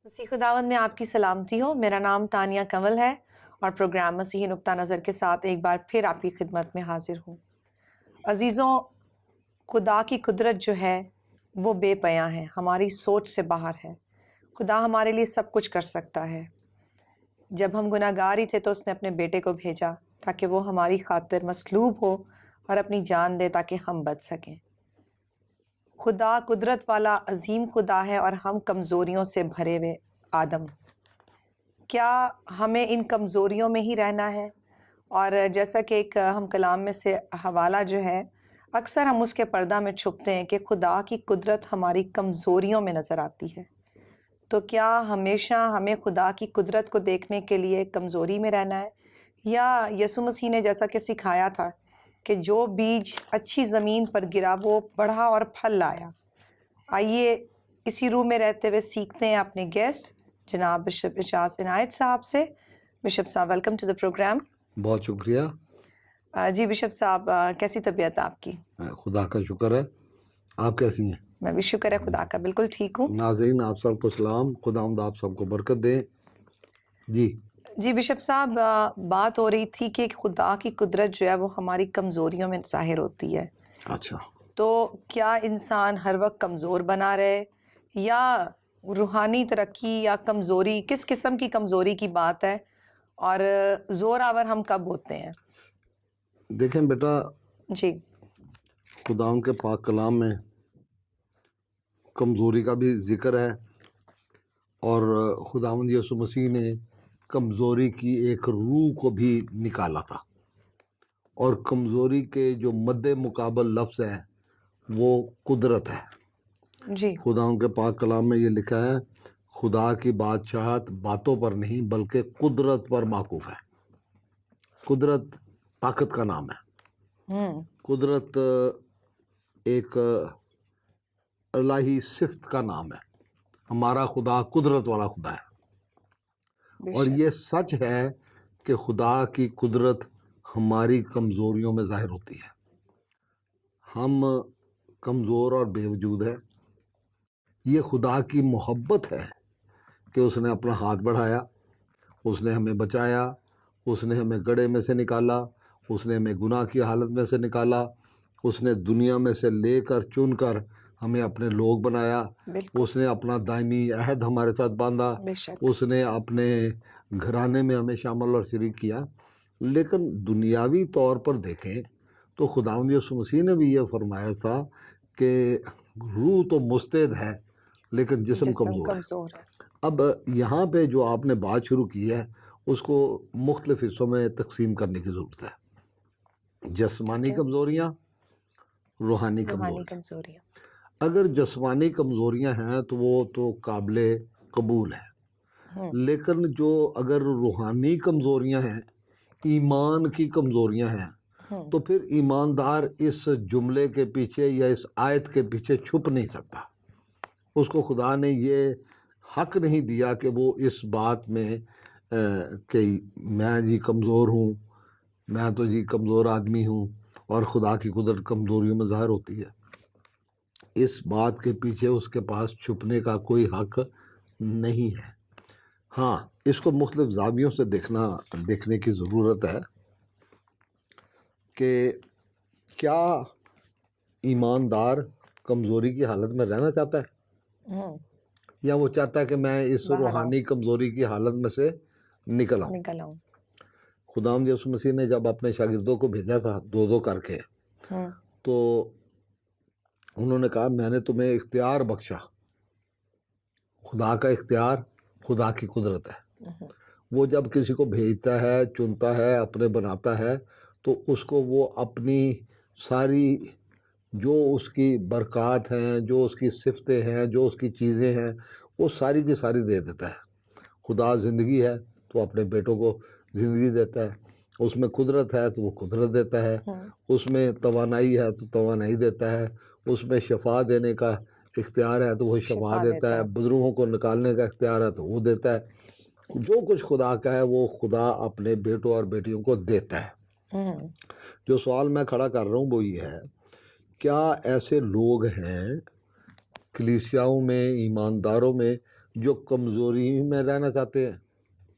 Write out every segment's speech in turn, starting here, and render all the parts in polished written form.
مسیح خداوند میں آپ کی سلامتی ہو۔ میرا نام تانیہ کنول ہے اور پروگرام مسیحی نقطہ نظر کے ساتھ ایک بار پھر آپ کی خدمت میں حاضر ہوں۔ عزیزوں، خدا کی قدرت جو ہے وہ بے پایاں ہے، ہماری سوچ سے باہر ہے۔ خدا ہمارے لیے سب کچھ کر سکتا ہے۔ جب ہم گناہ گار ہی تھے تو اس نے اپنے بیٹے کو بھیجا تاکہ وہ ہماری خاطر مصلوب ہو اور اپنی جان دے تاکہ ہم بچ سکیں۔ خدا قدرت والا عظیم خدا ہے اور ہم کمزوریوں سے بھرے ہوئے آدم۔ کیا ہمیں ان کمزوریوں میں ہی رہنا ہے؟ اور جیسا کہ ایک ہم کلام میں سے حوالہ جو ہے، اکثر ہم اس کے پردہ میں چھپتے ہیں کہ خدا کی قدرت ہماری کمزوریوں میں نظر آتی ہے۔ تو کیا ہمیشہ ہمیں خدا کی قدرت کو دیکھنے کے لیے کمزوری میں رہنا ہے، یا یسوع مسیح نے جیسا کہ سکھایا تھا کہ جو بیج اچھی زمین پر گرا وہ بڑھا اور پھل لایا؟ آئیے اسی روح میں رہتے ہوئے سیکھتے ہیں اپنے گیسٹ جناب بشپ اجاز عنایت صاحب سے۔ بشپ صاحب، ویلکم ٹو دا پروگرام۔ بہت شکریہ۔ جی بشپ صاحب، کیسی طبیعت ہے آپ کی؟ خدا کا شکر ہے، آپ کیسی ہیں؟ میں بھی شکر ہے خدا کا، بالکل ٹھیک ہوں۔ ناظرین آپ سب کو سلام، خداوند آپ سب کو برکت دے۔ جی بشپ صاحب، بات ہو رہی تھی کہ خدا کی قدرت جو ہے وہ ہماری کمزوریوں میں ظاہر ہوتی ہے۔ اچھا، تو کیا انسان ہر وقت کمزور بنا رہے، یا روحانی ترقی یا کمزوری، کس قسم کی کمزوری کی بات ہے، اور زور آور ہم کب ہوتے ہیں؟ دیکھیں بیٹا، جی خداوند کے پاک کلام میں کمزوری کا بھی ذکر ہے، اور خداوند یسوع مسیح نے کمزوری کی ایک روح کو بھی نکالا تھا، اور کمزوری کے جو مد مقابل لفظ ہے وہ قدرت ہے۔ جی خداوند کے پاک کلام میں یہ لکھا ہے، خدا کی بادشاہت باتوں پر نہیں بلکہ قدرت پر موقوف ہے۔ قدرت طاقت کا نام ہے۔ قدرت ایک الہی صفت کا نام ہے۔ ہمارا خدا قدرت والا خدا ہے، اور یہ سچ ہے کہ خدا کی قدرت ہماری کمزوریوں میں ظاہر ہوتی ہے۔ ہم کمزور اور بے وجود ہیں۔ یہ خدا کی محبت ہے کہ اس نے اپنا ہاتھ بڑھایا، اس نے ہمیں بچایا، اس نے ہمیں گڑھے میں سے نکالا، اس نے ہمیں گناہ کی حالت میں سے نکالا، اس نے دنیا میں سے لے کر چن کر ہمیں اپنے لوگ بنایا، اس نے اپنا دائمی عہد ہمارے ساتھ باندھا، اس نے اپنے گھرانے میں ہمیں شامل اور شریک کیا۔ لیکن دنیاوی طور پر دیکھیں تو خداوند یسوع مسیح نے بھی یہ فرمایا تھا کہ روح تو مستعد ہے لیکن جسم کمزور ہے۔ اب یہاں پہ جو آپ نے بات شروع کی ہے اس کو مختلف حصوں میں تقسیم کرنے کی ضرورت ہے۔ جسمانی کمزوریاں، روحانی کمزوریاں۔ اگر جسمانی کمزوریاں ہیں تو وہ تو قابل قبول ہے، لیکن جو اگر روحانی کمزوریاں ہیں، ایمان کی کمزوریاں ہیں، تو پھر ایماندار اس جملے کے پیچھے یا اس آیت کے پیچھے چھپ نہیں سکتا۔ اس کو خدا نے یہ حق نہیں دیا کہ وہ اس بات میں کہ میں جی کمزور ہوں، میں تو جی کمزور آدمی ہوں، اور خدا کی قدرت کمزوریوں میں ظاہر ہوتی ہے۔ اس بات کے پیچھے اس کے پاس چھپنے کا کوئی حق نہیں ہے۔ ہاں، اس کو مختلف زاویوں سے دیکھنے کی ضرورت ہے کہ کیا ایماندار کمزوری کی حالت میں رہنا چاہتا ہے، یا وہ چاہتا ہے کہ میں اس روحانی کمزوری کی حالت میں سے نکل آؤں۔ خداوند یسوع مسیح نے جب اپنے شاگردوں کو بھیجا تھا دو دو کر کے، تو انہوں نے کہا میں نے تمہیں اختیار بخشا۔ خدا کا اختیار خدا کی قدرت ہے۔ وہ جب کسی کو بھیجتا ہے، چنتا ہے، اپنے بناتا ہے، تو اس کو وہ اپنی ساری جو اس کی برکات ہیں، جو اس کی صفتیں ہیں، جو اس کی چیزیں ہیں، وہ ساری کی ساری دے دیتا ہے۔ خدا زندگی ہے تو اپنے بیٹوں کو زندگی دیتا ہے، اس میں قدرت ہے تو وہ قدرت دیتا ہے، اس میں توانائی ہے تو توانائی دیتا ہے، اس میں شفا دینے کا اختیار ہے تو وہ شفا دیتا ہے، بزرگوں کو نکالنے کا اختیار ہے تو وہ دیتا ہے۔ جو کچھ خدا کا ہے وہ خدا اپنے بیٹوں اور بیٹیوں کو دیتا ہے۔ جو سوال میں کھڑا کر رہا ہوں وہ یہ ہے، کیا ایسے لوگ ہیں کلیسیاؤں میں، ایمانداروں میں، جو کمزوری میں رہنا چاہتے ہیں،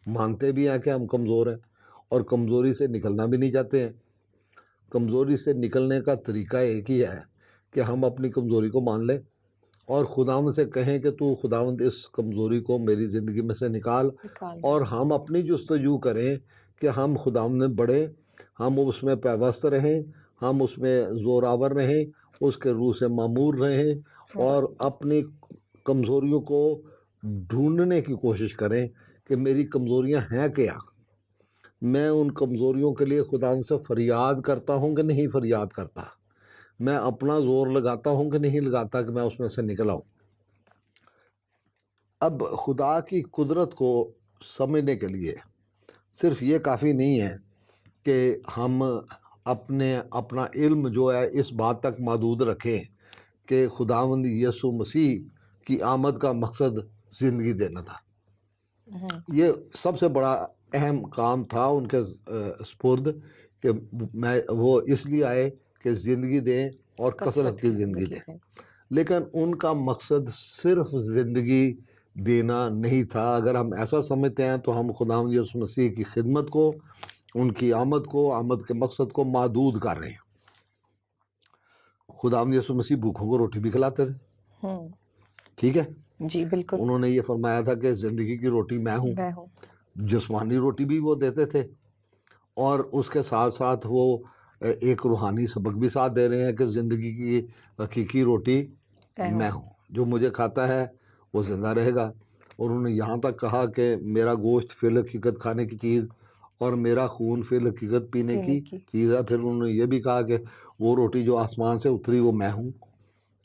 مانتے بھی ہیں کہ ہم کمزور ہیں اور کمزوری سے نکلنا بھی نہیں چاہتے ہیں۔ کمزوری سے نکلنے کا طریقہ ایک ہی ہے کہ ہم اپنی کمزوری کو مان لیں اور خداوند سے کہیں کہ تو خداوند اس کمزوری کو میری زندگی میں سے نکال، اور ہم اپنی جستجو کریں کہ ہم خداوند میں بڑھیں، ہم اس میں پیوست رہیں، ہم اس میں زوراور رہیں، اس کے روح سے معمور رہیں، اور اپنی کمزوریوں کو ڈھونڈنے کی کوشش کریں کہ میری کمزوریاں ہیں کیا، میں ان کمزوریوں کے لیے خداوند سے فریاد کرتا ہوں کہ نہیں فریاد کرتا، میں اپنا زور لگاتا ہوں کہ نہیں لگاتا کہ میں اس میں سے نکل آؤں۔ اب خدا کی قدرت کو سمجھنے کے لیے صرف یہ کافی نہیں ہے کہ ہم اپنا علم جو ہے اس بات تک محدود رکھیں کہ خداوند یسوع مسیح کی آمد کا مقصد زندگی دینا تھا۔ یہ سب سے بڑا اہم کام تھا ان کے سپرد کہ وہ اس لیے آئے کہ زندگی دیں اور کثرت کی زندگی دیں، لیکن ان کا مقصد صرف زندگی دینا نہیں تھا۔ اگر ہم ایسا سمجھتے ہیں تو ہم خداوند یسوع مسیح کی خدمت کو، ان کی آمد کو، آمد کے مقصد کو محدود کر رہے ہیں۔ خداوند یسوع مسیح بھوکھوں کو روٹی بھی کھلاتے تھے، ٹھیک ہے جی بالکل، انہوں نے یہ فرمایا تھا کہ زندگی کی روٹی میں ہوں۔ جسمانی روٹی بھی وہ دیتے تھے، اور اس کے ساتھ ساتھ وہ ایک روحانی سبق بھی ساتھ دے رہے ہیں کہ زندگی کی حقیقی روٹی میں ہوں، جو مجھے کھاتا ہے وہ زندہ رہے گا۔ اور انہوں نے یہاں تک کہا کہ میرا گوشت فی الحقیقت کھانے کی چیز اور میرا خون فی الحقیقت پینے کی چیز ہے۔ پھر انہوں نے یہ بھی کہا کہ وہ روٹی جو آسمان سے اتری وہ میں ہوں،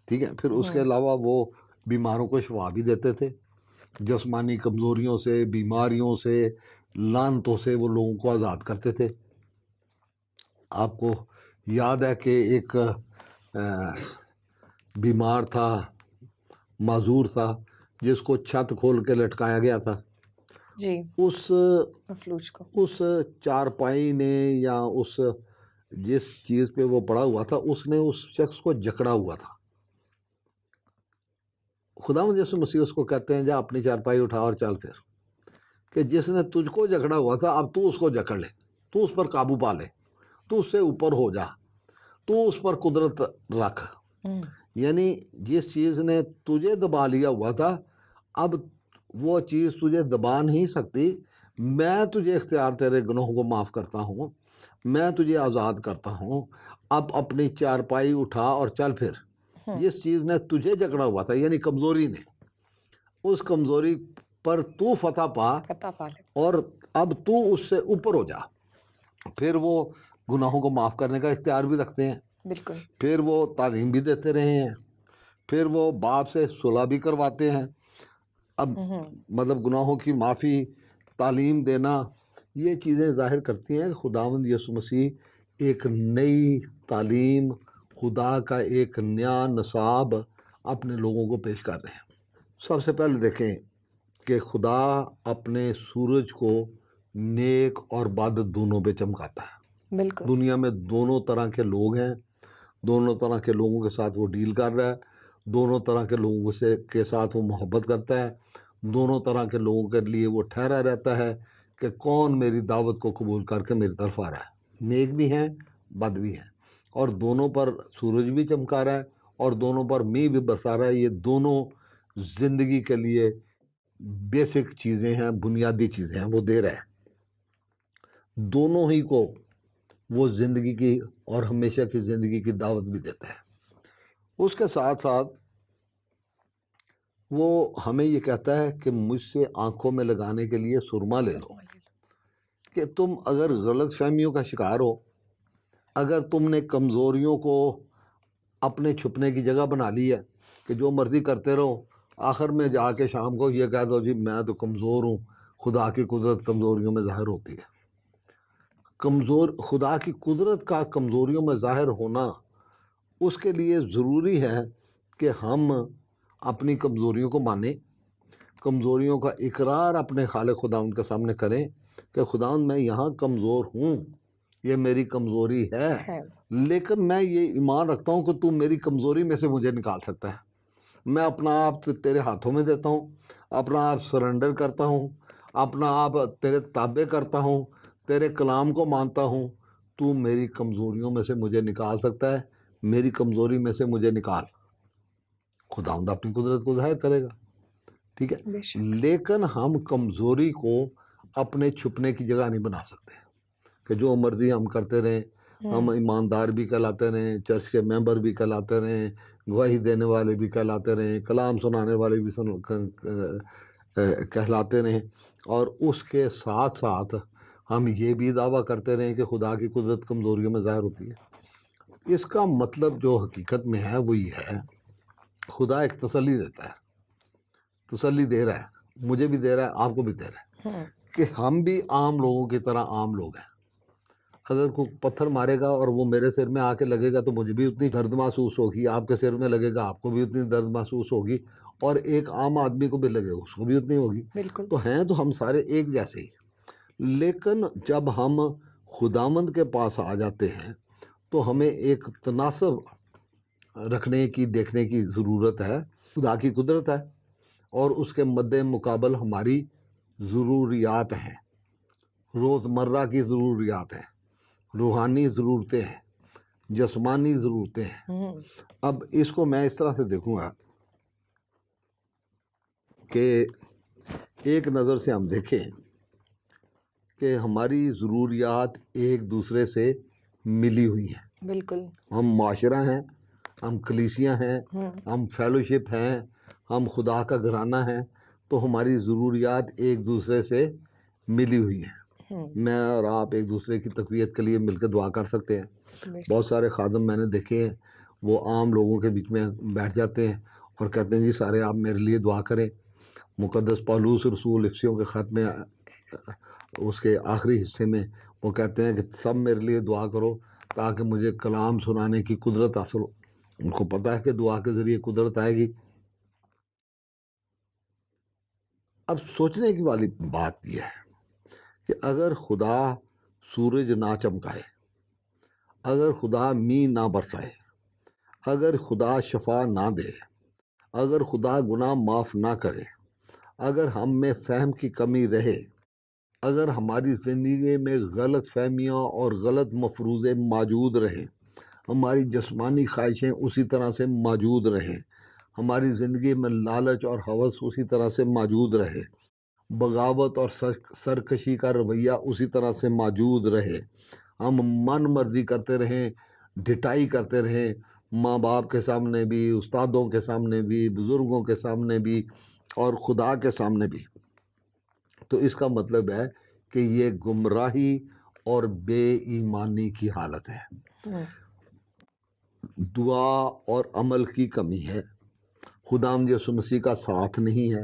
ٹھیک ہے۔ پھر اس کے علاوہ وہ بیماروں کو شفا بھی دیتے تھے، جسمانی کمزوریوں سے، بیماریوں سے، لعنتوں سے وہ لوگوں کو آزاد کرتے تھے۔ آپ کو یاد ہے کہ ایک بیمار تھا، معذور تھا، جس کو چھت کھول کے لٹکایا گیا تھا، جی اس چارپائی نے یا اس جس چیز پہ وہ پڑا ہوا تھا اس نے اس شخص کو جکڑا ہوا تھا۔ خداوند یسوع مسیح اس کو کہتے ہیں جا اپنی چارپائی اٹھا اور چل پھر، کہ جس نے تجھ کو جکڑا ہوا تھا اب تو اس کو جکڑ لے، تو اس پر قابو پا لے، تو اس سے اوپر ہو جا، تو اس پر قدرت رکھ۔ یعنی جس چیز نے تجھے دبا لیا ہوا تھا اب وہ چیز تجھے دبا نہیں سکتی۔ میں تجھے اختیار تیرے گناہوں کو معاف کرتا ہوں، میں تجھے آزاد کرتا ہوں، اب اپنی چارپائی اٹھا اور چل پھر۔ جس چیز نے تجھے جکڑا ہوا تھا یعنی کمزوری نے، اس کمزوری پر تو فتح پا اور اب تو اس سے اوپر ہو جا۔ پھر وہ گناہوں کو معاف کرنے کا اختیار بھی رکھتے ہیں، بالکل، پھر وہ تعلیم بھی دیتے رہے ہیں، پھر وہ باپ سے صلح بھی کرواتے ہیں۔ اب مطلب گناہوں کی معافی، تعلیم دینا، یہ چیزیں ظاہر کرتی ہیں کہ خداوند یسوع مسیح ایک نئی تعلیم، خدا کا ایک نیا نصاب اپنے لوگوں کو پیش کر رہے ہیں۔ سب سے پہلے دیکھیں کہ خدا اپنے سورج کو نیک اور بد دونوں پہ چمکاتا ہے۔ بالکل، دنیا میں دونوں طرح کے لوگ ہیں، دونوں طرح کے لوگوں کے ساتھ وہ ڈیل کر رہا ہے، دونوں طرح کے لوگوں کے ساتھ وہ محبت کرتا ہے، دونوں طرح کے لوگوں کے لیے وہ ٹھہرا رہتا ہے کہ کون میری دعوت کو قبول کر کے میری طرف آ رہا ہے۔ نیک بھی ہیں، بد بھی ہیں، اور دونوں پر سورج بھی چمکا رہا ہے اور دونوں پر میںہ بھی برسا رہا ہے۔ یہ دونوں زندگی کے لیے بیسک چیزیں ہیں، بنیادی چیزیں ہیں، وہ دے رہا ہے۔ دونوں ہی کو وہ زندگی کی اور ہمیشہ کی زندگی کی دعوت بھی دیتا ہے۔ اس کے ساتھ ساتھ وہ ہمیں یہ کہتا ہے کہ مجھ سے آنکھوں میں لگانے کے لیے سرما لے لو، کہ تم اگر غلط فہمیوں کا شکار ہو، اگر تم نے کمزوریوں کو اپنے چھپنے کی جگہ بنا لی ہے کہ جو مرضی کرتے رہو، آخر میں جا کے شام کو یہ کہہ دو جی میں تو کمزور ہوں، خدا کی قدرت کمزوریوں میں ظاہر ہوتی ہے۔ خدا کی قدرت کا کمزوریوں میں ظاہر ہونا، اس کے لیے ضروری ہے کہ ہم اپنی کمزوریوں کو مانیں، کمزوریوں کا اقرار اپنے خالق خداوند کے سامنے کریں کہ خداوند میں یہاں کمزور ہوں، یہ میری کمزوری ہے، لیکن میں یہ ایمان رکھتا ہوں کہ تو میری کمزوری میں سے مجھے نکال سکتا ہے، میں اپنا آپ تیرے ہاتھوں میں دیتا ہوں، اپنا آپ سرنڈر کرتا ہوں، اپنا آپ تیرے تابع کرتا ہوں، تیرے کلام کو مانتا ہوں، تو میری کمزوریوں میں سے مجھے نکال سکتا ہے، میری کمزوری میں سے مجھے نکال۔ خداوند اپنی قدرت کو ظاہر کرے گا، ٹھیک ہے؟ بے شک۔ لیکن ہم کمزوری کو اپنے چھپنے کی جگہ نہیں بنا سکتے کہ جو مرضی ہم کرتے رہیں، ہم ایماندار بھی کہلاتے رہیں، چرچ کے ممبر بھی کہلاتے رہیں، گواہی دینے والے بھی کہلاتے رہیں، کلام سنانے والے بھی کہلاتے رہیں، اور اس کے ساتھ ساتھ ہم یہ بھی دعویٰ کرتے رہیں کہ خدا کی قدرت کمزوریوں میں ظاہر ہوتی ہے۔ اس کا مطلب جو حقیقت میں ہے وہ یہ ہے، خدا ایک تسلی دیتا ہے، تسلی دے رہا ہے، مجھے بھی دے رہا ہے، آپ کو بھی دے رہا ہے، کہ ہم بھی عام لوگوں کی طرح عام لوگ ہیں۔ اگر کوئی پتھر مارے گا اور وہ میرے سر میں آ کے لگے گا تو مجھے بھی اتنی درد محسوس ہوگی، آپ کے سر میں لگے گا آپ کو بھی اتنی درد محسوس ہوگی، اور ایک عام آدمی کو بھی لگے گا اس کو بھی اتنی ہوگی۔ بالکل۔ تو ہیں تو ہم سارے ایک جیسے ہی، لیکن جب ہم خداوند کے پاس آ جاتے ہیں تو ہمیں ایک تناسب رکھنے کی، دیکھنے کی ضرورت ہے۔ خدا کی قدرت ہے اور اس کے مد مقابل ہماری ضروریات ہیں، روزمرہ کی ضروریات ہیں، روحانی ضرورتیں ہیں، جسمانی ضرورتیں ہیں۔ اب اس کو میں اس طرح سے دیکھوں گا کہ ایک نظر سے ہم دیکھیں کہ ہماری ضروریات ایک دوسرے سے ملی ہوئی ہیں۔ بالکل۔ ہم معاشرہ ہیں، ہم کلیسیاں ہیں، ہم فیلوشپ ہیں، ہم خدا کا گھرانہ ہیں، تو ہماری ضروریات ایک دوسرے سے ملی ہوئی ہیں۔ میں اور آپ ایک دوسرے کی تقویت کے لیے مل کے دعا کر سکتے ہیں۔ بہت سارے خادم میں نے دیکھے ہیں، وہ عام لوگوں کے بیچ میں بیٹھ جاتے ہیں اور کہتے ہیں جی سارے آپ میرے لیے دعا کریں۔ مقدس پالوس رسول افسیوں کے خط میں اس کے آخری حصے میں وہ کہتے ہیں کہ سب میرے لیے دعا کرو تاکہ مجھے کلام سنانے کی قدرت حاصل ہو۔ ان کو پتہ ہے کہ دعا کے ذریعے قدرت آئے گی۔ اب سوچنے کی والی بات یہ ہے کہ اگر خدا سورج نہ چمکائے، اگر خدا مینہ نہ برسائے، اگر خدا شفا نہ دے، اگر خدا گناہ معاف نہ کرے، اگر ہم میں فہم کی کمی رہے، اگر ہماری زندگی میں غلط فہمیاں اور غلط مفروضے موجود رہیں، ہماری جسمانی خواہشیں اسی طرح سے موجود رہیں، ہماری زندگی میں لالچ اور ہوس اسی طرح سے موجود رہے، بغاوت اور سرکشی کا رویہ اسی طرح سے موجود رہے، ہم من مرضی کرتے رہیں، ڈٹائی کرتے رہیں، ماں باپ کے سامنے بھی، استادوں کے سامنے بھی، بزرگوں کے سامنے بھی، اور خدا کے سامنے بھی، تو اس کا مطلب ہے کہ یہ گمراہی اور بے ایمانی کی حالت ہے، دعا اور عمل کی کمی ہے، خداوند یسوع مسیح کا ساتھ نہیں ہے،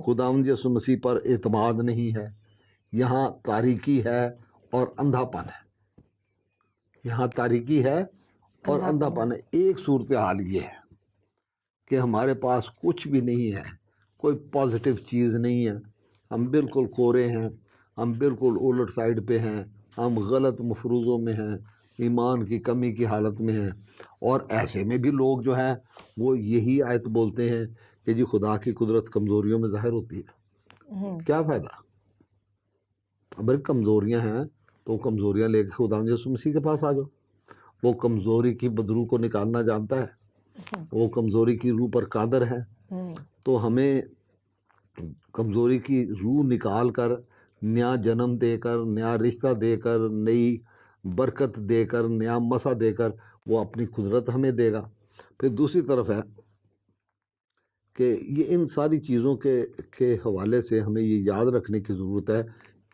خداوند یسوع مسیح پر اعتماد نہیں ہے، یہاں تاریکی ہے اور اندھا پن ہے، یہاں تاریکی ہے اور اندھا پن ہے۔ ایک صورتحال یہ ہے کہ ہمارے پاس کچھ بھی نہیں ہے، کوئی پازیٹیو چیز نہیں ہے، ہم بالکل کورے ہیں، ہم بالکل الٹ سائڈ پہ ہیں، ہم غلط مفروضوں میں ہیں، ایمان کی کمی کی حالت میں ہیں، اور ایسے میں بھی لوگ جو ہیں وہ یہی آیت بولتے ہیں کہ جی خدا کی قدرت کمزوریوں میں ظاہر ہوتی ہے۔ کیا فائدہ؟ اگر کمزوریاں ہیں تو کمزوریاں لے کے خداوند یسوع مسیح کے پاس آ جاؤ، وہ کمزوری کی بدروح کو نکالنا جانتا ہے، وہ کمزوری کی روح پر قادر ہے۔ تو ہمیں کمزوری کی روح نکال کر، نیا جنم دے کر، نیا رشتہ دے کر، نئی برکت دے کر، نیا مسا دے کر وہ اپنی قدرت ہمیں دے گا۔ پھر دوسری طرف ہے کہ یہ ان ساری چیزوں کے حوالے سے ہمیں یہ یاد رکھنے کی ضرورت ہے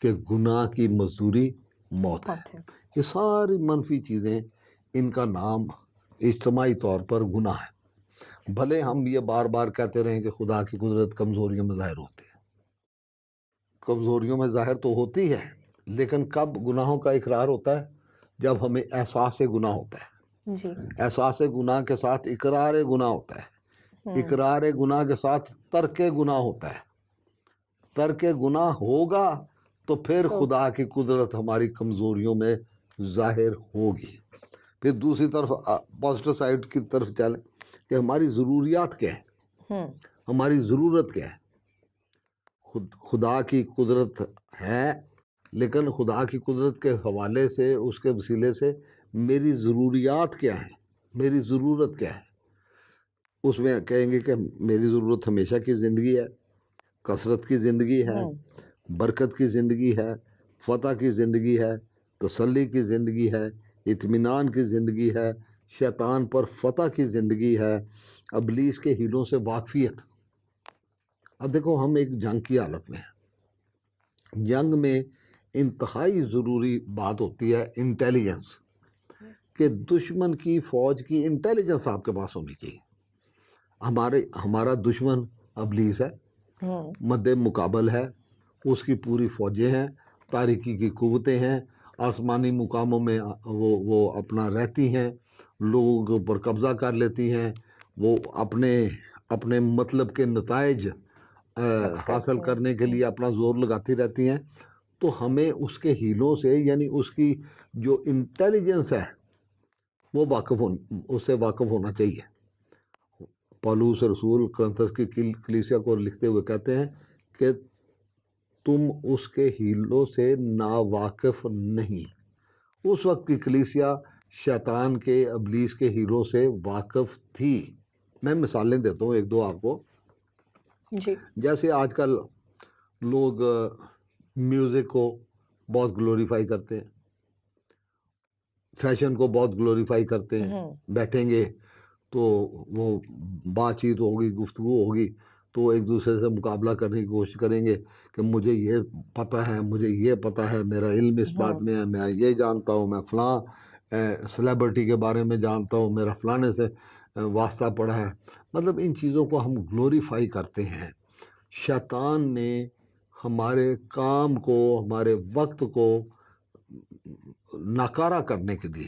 کہ گناہ کی مزدوری موت ہے۔ یہ ساری منفی چیزیں، ان کا نام اجتماعی طور پر گناہ ہے، بھلے ہم یہ بار بار کہتے رہیں کہ خدا کی قدرت کمزوریوں میں ظاہر ہوتی ہے۔ کمزوریوں میں ظاہر تو ہوتی ہے، لیکن کب گناہوں کا اقرار ہوتا ہے؟ جب ہمیں احساس گناہ ہوتا ہے، جی۔ احساس گناہ کے ساتھ اقرار گناہ ہوتا ہے، اقرار گناہ کے ساتھ ترک گناہ ہوتا ہے، ترک گناہ ہوگا تو پھر خدا کی قدرت ہماری کمزوریوں میں ظاہر ہوگی۔ پھر دوسری طرف پازیٹو سائڈ کی طرف چلیں کہ ہماری ضروریات کیا ہیں۔ ہماری ضرورت کیا ہے. خدا کی قدرت ہے، لیکن خدا کی قدرت کے حوالے سے، اس کے وسیلے سے میری ضروریات کیا ہیں، میری ضرورت کیا ہے. اس میں کہیں گے کہ میری ضرورت ہمیشہ کی زندگی ہے، کثرت کی زندگی ہے، برکت کی زندگی ہے، فتح کی زندگی ہے، تسلی کی زندگی ہے، اطمینان کی زندگی ہے، شیطان پر فتح کی زندگی ہے، ابلیس کے ہیلوں سے واقفیت. اب دیکھو ہم ایک جنگ کی حالت میں ہیں. جنگ میں انتہائی ضروری بات ہوتی ہے انٹیلیجنس، کہ دشمن کی فوج کی انٹیلیجنس آپ کے پاس ہونی چاہیے. ہمارا دشمن ابلیس ہے، مد مقابل ہے، اس کی پوری فوجیں ہیں، تاریکی کی قوتیں ہیں، آسمانی مقاموں میں وہ اپنا رہتی ہیں، لوگوں کے اوپر قبضہ کر لیتی ہیں، وہ اپنے مطلب کے نتائج حاصل کرنے کے لیے اپنا زور لگاتی رہتی ہیں. تو ہمیں اس کے ہیلوں سے، یعنی اس کی جو انٹیلیجنس ہے وہ اس سے واقف ہونا چاہیے. پولس رسول کرنتھس کی کلیسیا کو لکھتے ہوئے کہتے ہیں کہ تم اس کے ہیلوں سے ناواقف نہیں. اس وقت کی کلیسیا شیطان کے، ابلیس کے ہیلوں سے واقف تھی. میں مثالیں دیتا ہوں ایک دو آپ کو. جی. جیسے آج کل لوگ میوزک کو بہت گلوریفائی کرتے ہیں، فیشن کو بہت گلوریفائی کرتے ہیں. بیٹھیں گے تو وہ بات چیت ہوگی، گفتگو ہوگی، تو ایک دوسرے سے مقابلہ کرنے کی کوشش کریں گے کہ مجھے یہ پتہ ہے، مجھے یہ پتہ ہے، میرا علم اس بات میں ہے، میں یہ جانتا ہوں، میں فلاں سیلیبریٹی کے بارے میں جانتا ہوں، میرا فلانے سے واسطہ پڑا ہے. مطلب ان چیزوں کو ہم گلوریفائی کرتے ہیں. شیطان نے ہمارے کام کو، ہمارے وقت کو ناکارہ کرنے کے لیے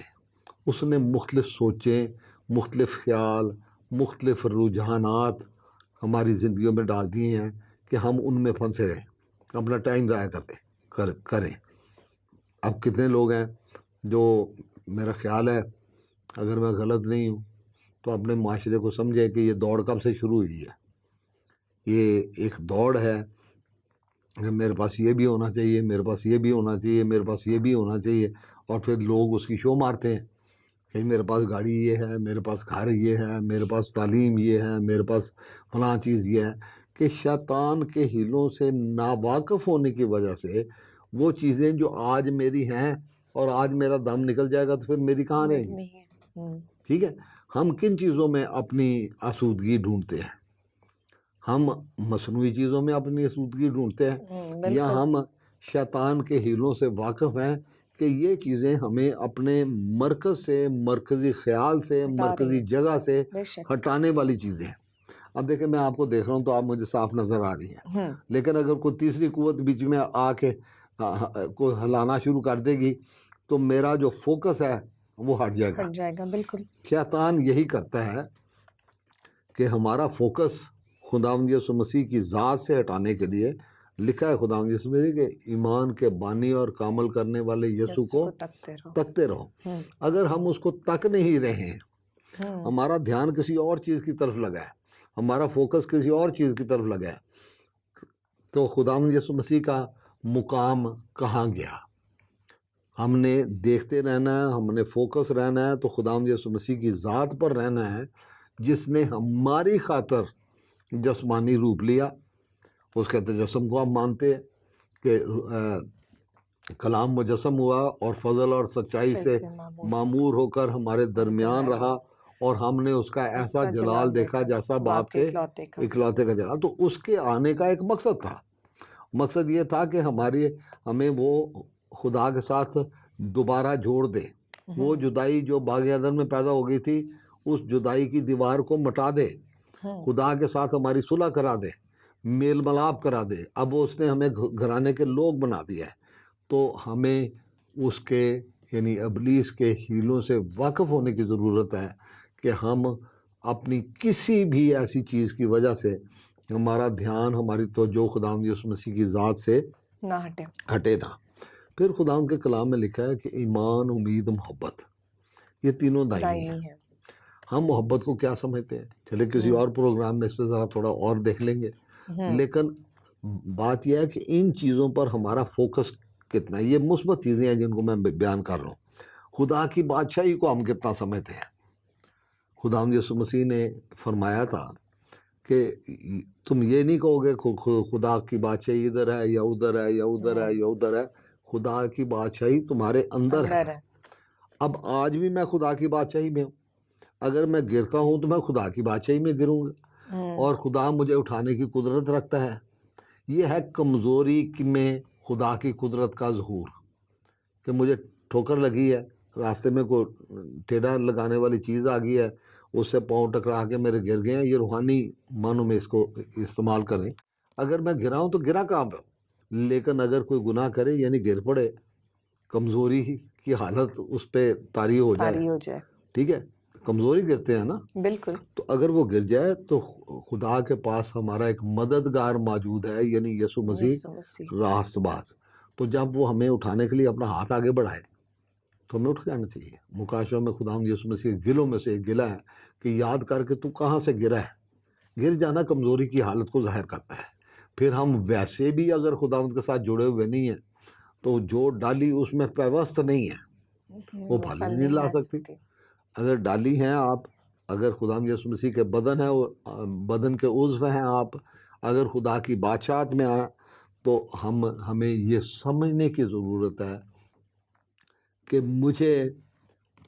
اس نے مختلف سوچیں، مختلف خیال، مختلف رجحانات ہماری زندگیوں میں ڈال دیے ہیں کہ ہم ان میں پھنسے رہیں، اپنا ٹائم ضائع کریں. اب کتنے لوگ ہیں جو، میرا خیال ہے اگر میں غلط نہیں ہوں تو اپنے معاشرے کو سمجھے کہ یہ دوڑ کب سے شروع ہوئی ہے. یہ ایک دوڑ ہے کہ میرے پاس یہ بھی ہونا چاہیے، میرے پاس یہ بھی ہونا چاہیے، میرے پاس یہ بھی ہونا چاہیے، اور پھر لوگ اس کی شو مارتے ہیں کہ میرے پاس گاڑی یہ ہے، میرے پاس گھر یہ ہے، میرے پاس تعلیم یہ ہے، میرے پاس فلاں چیز یہ ہے. کہ شیطان کے ہیلوں سے ناواقف ہونے کی وجہ سے وہ چیزیں جو آج میری ہیں اور آج میرا دم نکل جائے گا تو پھر میری کہاں رہیں گی. ٹھیک ہے. ہم کن چیزوں میں اپنی آسودگی ڈھونڈتے ہیں؟ ہم مصنوعی چیزوں میں اپنی آسودگی ڈھونڈتے ہیں، یا ہم شیطان کے ہیلوں سے واقف ہیں کہ یہ چیزیں ہمیں اپنے مرکز سے، مرکزی خیال سے، مرکزی جگہ سے ہٹانے والی چیزیں ہیں. اب دیکھیں میں آپ کو دیکھ رہا ہوں تو آپ مجھے صاف نظر آ رہی ہیں، لیکن اگر کوئی تیسری قوت بیچ میں آ کے کوئی ہلانا شروع کر دے گی تو میرا جو فوکس ہے وہ ہٹ جائے گا. بالکل. شیطان یہی کرتا ہے کہ ہمارا فوکس خداوند یسوع مسیح کی ذات سے ہٹانے کے لیے، لکھا ہے خداوند یسوع مسیح کہ ایمان کے بانی اور کامل کرنے والے یسوع کو تکتے رہو. اگر ہم اس کو تک نہیں رہے ہیں، ہمارا دھیان کسی اور چیز کی طرف لگا ہے، ہمارا فوکس کسی اور چیز کی طرف لگا ہے، تو خداوند یسوع مسیح کا مقام کہاں گیا؟ ہم نے دیکھتے رہنا ہے، ہم نے فوکس رہنا ہے تو خداوند یسوع مسیح کی ذات پر رہنا ہے، جس نے ہماری خاطر جسمانی روپ لیا. اس کے تجسم کو ہم مانتے ہیں کہ کلام مجسم ہوا اور فضل اور سچائی سے معمور ہو کر ہمارے درمیان رہا، اور ہم نے اس کا ایسا جلال دیکھا جیسا باپ کے اکلوتے کا جلال. تو اس کے آنے کا ایک مقصد تھا. مقصد یہ تھا کہ ہمیں وہ خدا کے ساتھ دوبارہ جوڑ دے. وہ جدائی جو باغ عدن میں پیدا ہو گئی تھی، اس جدائی کی دیوار کو مٹا دے، خدا کے ساتھ ہماری صلح کرا دے، میل ملاپ کرا دے. اب اس نے ہمیں گھرانے کے لوگ بنا دیا ہے، تو ہمیں اس کے، یعنی ابلیس کے ہیلوں سے واقف ہونے کی ضرورت ہے کہ ہم اپنی کسی بھی ایسی چیز کی وجہ سے ہمارا دھیان، ہماری توجہ خداوند یسوع مسیح کی ذات سے نہ ہٹے نہ. پھر خداوند کے کلام میں لکھا ہے کہ ایمان، امید، محبت، یہ تینوں دائمی ہیں. ہم محبت کو کیا سمجھتے ہیں؟ چلے کسی اور پروگرام میں اس پہ ذرا تھوڑا اور دیکھ لیں گے، لیکن بات یہ ہے کہ ان چیزوں پر ہمارا فوکس کتنا ہے. یہ مثبت چیزیں ہیں جن کو میں بیان کر رہا ہوں. خدا کی بادشاہی کو ہم کتنا سمجھتے ہیں؟ خداوند یسوع مسیح نے فرمایا تھا کہ تم یہ نہیں کہو گے خدا کی بادشاہی ادھر ہے یا ادھر ہے یا ادھر ہے یا ادھر ہے. خدا کی بادشاہی تمہارے اندر ہے. اب آج بھی میں خدا کی بادشاہی میں ہوں. اگر میں گرتا ہوں تو میں خدا کی بادشاہی میں گروں گا، اور خدا مجھے اٹھانے کی قدرت رکھتا ہے. یہ ہے کمزوری میں خدا کی قدرت کا ظہور، کہ مجھے ٹھوکر لگی ہے، راستے میں کوئی ٹیڑھا لگانے والی چیز آ گئی ہے، اس سے پاؤں ٹکرا کے میرے گر گئے ہیں. یہ روحانی معنوں میں اس کو استعمال کریں. اگر میں گرا ہوں تو گرا کہاں پہ ہوں؟ لیکن اگر کوئی گناہ کرے یعنی گر پڑے، کمزوری کی حالت اس پہ طاری ہو جائے، ٹھیک ہے، کمزوری گرتے ہیں نا، بالکل. تو اگر وہ گر جائے تو خدا کے پاس ہمارا ایک مددگار موجود ہے، یعنی یسوع مسیح راست باز. تو جب وہ ہمیں اٹھانے کے لیے اپنا ہاتھ آگے بڑھائے تو ہمیں اٹھ جانا چاہیے. مکاشفہ میں خداوند یسوع مسیح گلوں میں سے ایک گلا ہے کہ یاد کر کے تو کہاں سے گرا ہے. گر جانا کمزوری کی حالت کو ظاہر کرتا ہے. پھر ہم ویسے بھی اگر خداوند کے ساتھ جڑے ہوئے نہیں ہیں تو جو ڈالی اس میں پیوست نہیں ہے وہ پھل نہیں لا سکتی. اگر ڈالی ہیں آپ، اگر خداوند یسوع مسیح کے بدن ہے، بدن کے عضو ہیں آپ، اگر خدا کی بادشاہت میں آئیں تو ہمیں یہ سمجھنے کی ضرورت ہے کہ مجھے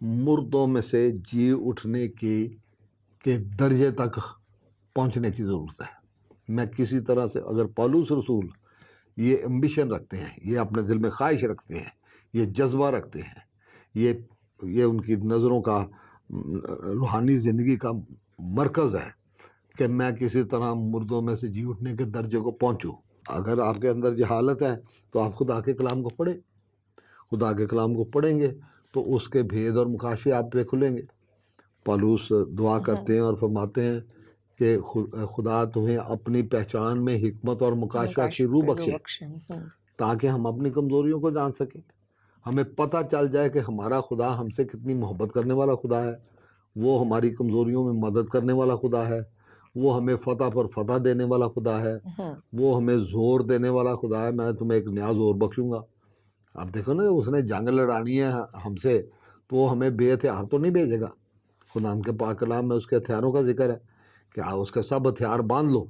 مردوں میں سے جی اٹھنے کے درجے تک پہنچنے کی ضرورت ہے. میں کسی طرح سے، اگر پولس رسول یہ ایمبیشن رکھتے ہیں، یہ اپنے دل میں خواہش رکھتے ہیں، یہ جذبہ رکھتے ہیں، یہ ان کی نظروں کا روحانی زندگی کا مرکز ہے کہ میں کسی طرح مردوں میں سے جی اٹھنے کے درجے کو پہنچوں. اگر آپ کے اندر یہ حالت ہے تو آپ خدا کے کلام کو پڑھیں. خدا کے کلام کو پڑھیں گے تو اس کے بھید اور مکاشفے آپ پہ کھلیں گے. پالوس دعا کرتے ہیں اور فرماتے ہیں کہ خدا تمہیں اپنی پہچان میں حکمت اور مکاشفہ کی روح بخشے تاکہ ہم اپنی کمزوریوں کو جان سکیں. ہمیں پتہ چل جائے کہ ہمارا خدا ہم سے کتنی محبت کرنے والا خدا ہے، وہ ہماری کمزوریوں میں مدد کرنے والا خدا ہے، وہ ہمیں فتح پر فتح دینے والا خدا ہے، وہ ہمیں زور دینے والا خدا ہے. میں تمہیں ایک نیا زور بخشوں گا. اب دیکھو نا، اس نے جنگ لڑانی ہے ہم سے تو وہ ہمیں بے ہتھیار تو نہیں بھیجے گا. خدا کے پاک کلام میں اس کے ہتھیاروں کا ذکر ہے کہ آپ اس کے سب ہتھیار باندھ لو.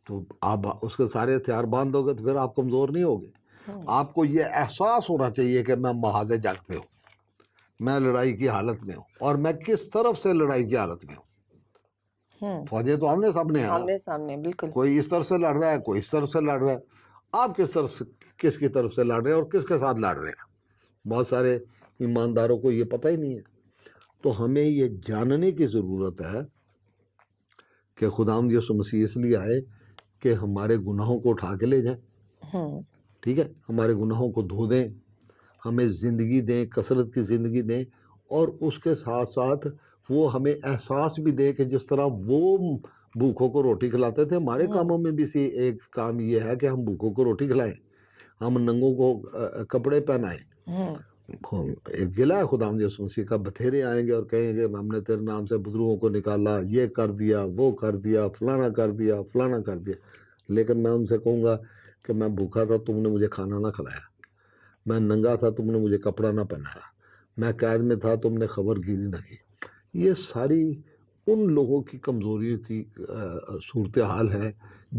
تو آپ اس کے سارے ہتھیار باندھ دو گے تو پھر آپ کمزور نہیں ہوگے. آپ کو یہ احساس ہونا چاہیے کہ میں محاذ جنگ پہ ہوں، میں لڑائی کی حالت میں ہوں، اور میں کس طرف سے لڑائی کی حالت میں ہوں. فوجیں تو آمنے سامنے، بالکل. کوئی اس طرف سے لڑ رہا ہے، کوئی اس طرف سے لڑ رہا ہے. آپ کس کی طرف سے لڑ رہے ہیں اور کس کے ساتھ لڑ رہے ہیں؟ بہت سارے ایمانداروں کو یہ پتہ ہی نہیں ہے. تو ہمیں یہ جاننے کی ضرورت ہے کہ خداوند یسوع مسیح اس لیے آئے کہ ہمارے گناہوں کو اٹھا کے لے جائیں، ٹھیک ہے، ہمارے گناہوں کو دھو دیں، ہمیں زندگی دیں، کثرت کی زندگی دیں، اور اس کے ساتھ ساتھ وہ ہمیں احساس بھی دے کہ جس طرح وہ بھوکھوں کو روٹی کھلاتے تھے، ہمارے کاموں میں بھی ایک کام یہ ہے کہ ہم بھوکھوں کو روٹی کھلائیں، ہم ننگوں کو کپڑے پہنائیں. ایک گلہ ہے خداوند یسوع مسیح کا، بتھیرے آئیں گے اور کہیں گے ہم نے تیرے نام سے بزرگوں کو نکالا، یہ کر دیا، وہ کر دیا، فلانا کر دیا، فلانا کر دیا. لیکن میں ان سے کہوں گا کہ میں بھوکا تھا، تم نے مجھے کھانا نہ کھلایا، میں ننگا تھا، تم نے مجھے کپڑا نہ پہنایا، میں قید میں تھا، تم نے خبر گیری نہ کی. یہ ساری ان لوگوں کی کمزوریوں کی صورتحال ہے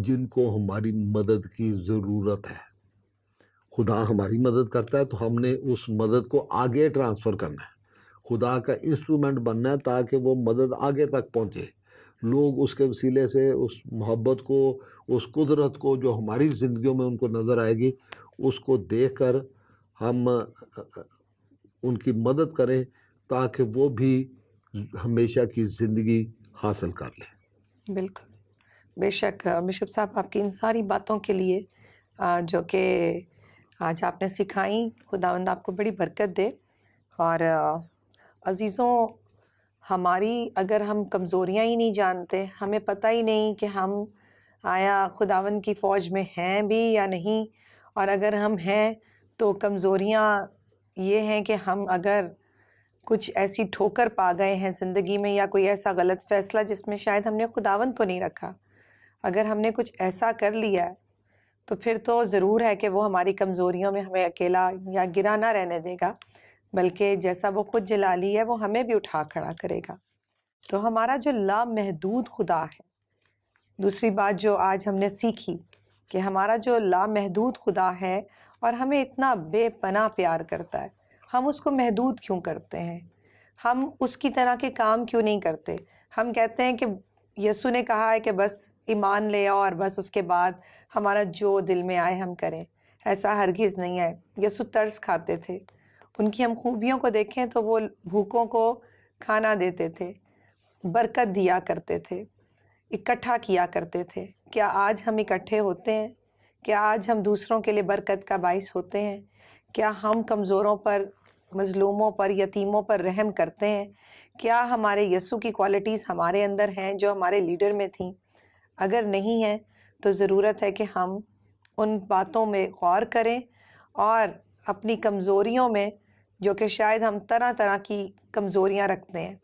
جن کو ہماری مدد کی ضرورت ہے. خدا ہماری مدد کرتا ہے تو ہم نے اس مدد کو آگے ٹرانسفر کرنا ہے، خدا کا انسٹرومنٹ بننا ہے تاکہ وہ مدد آگے تک پہنچے. لوگ اس کے وسیلے سے اس محبت کو، اس قدرت کو جو ہماری زندگیوں میں ان کو نظر آئے گی، اس کو دیکھ کر ہم ان کی مدد کریں تاکہ وہ بھی ہمیشہ کی زندگی حاصل کر لیں. بالکل، بے شک. بشپ صاحب، آپ کی ان ساری باتوں کے لیے جو کہ آج آپ نے سکھائیں، خداوند آپ کو بڑی برکت دے. اور عزیزوں، ہماری اگر ہم کمزوریاں ہی نہیں جانتے، ہمیں پتہ ہی نہیں کہ ہم آیا خداوند کی فوج میں ہیں بھی یا نہیں، اور اگر ہم ہیں تو کمزوریاں یہ ہیں کہ ہم اگر کچھ ایسی ٹھوکر پا گئے ہیں زندگی میں یا کوئی ایسا غلط فیصلہ جس میں شاید ہم نے خداوند کو نہیں رکھا، اگر ہم نے کچھ ایسا کر لیا ہے تو پھر تو ضرور ہے کہ وہ ہماری کمزوریوں میں ہمیں اکیلا یا گرا نہ رہنے دے گا، بلکہ جیسا وہ خود جلالی ہے وہ ہمیں بھی اٹھا کھڑا کرے گا۔ تو ہمارا جو لامحدود خدا ہے، دوسری بات جو آج ہم نے سیکھی کہ ہمارا جو لامحدود خدا ہے اور ہمیں اتنا بے پناہ پیار کرتا ہے، ہم اس کو محدود کیوں کرتے ہیں؟ ہم اس کی طرح کے کام کیوں نہیں کرتے؟ ہم کہتے ہیں کہ یسوع نے کہا ہے کہ بس ایمان لے آؤ اور بس اس کے بعد ہمارا جو دل میں آئے ہم کریں۔ ایسا ہرگز نہیں ہے۔ یسوع ترس کھاتے تھے، ان کی ہم خوبیوں کو دیکھیں تو وہ بھوکوں کو کھانا دیتے تھے، برکت دیا کرتے تھے، اکٹھا کیا کرتے تھے۔ کیا آج ہم اکٹھے ہوتے ہیں؟ کیا آج ہم دوسروں کے لیے برکت کا باعث ہوتے ہیں؟ کیا ہم کمزوروں پر، مظلوموں پر، یتیموں پر رحم کرتے ہیں؟ کیا ہمارے یسوع کی کوالٹیز ہمارے اندر ہیں جو ہمارے لیڈر میں تھیں؟ اگر نہیں ہیں تو ضرورت ہے کہ ہم ان باتوں میں غور کریں اور اپنی کمزوریوں میں، جو کہ شاید ہم طرح طرح کی کمزوریاں رکھتے ہیں،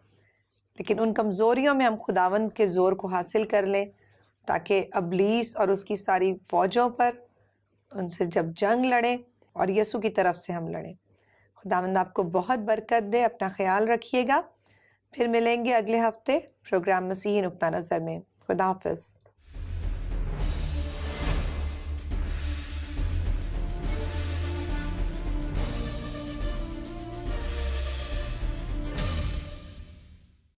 لیکن ان کمزوریوں میں ہم خداوند کے زور کو حاصل کر لیں، تاکہ ابلیس اور اس کی ساری فوجوں پر ان سے جب جنگ لڑیں اور یسوع کی طرف سے ہم لڑیں۔ خداوند آپ کو بہت برکت دے۔ اپنا خیال رکھیے گا۔ پھر ملیں گے اگلے ہفتے پروگرام مسیحی نقطہ نظر میں۔ خدا حافظ۔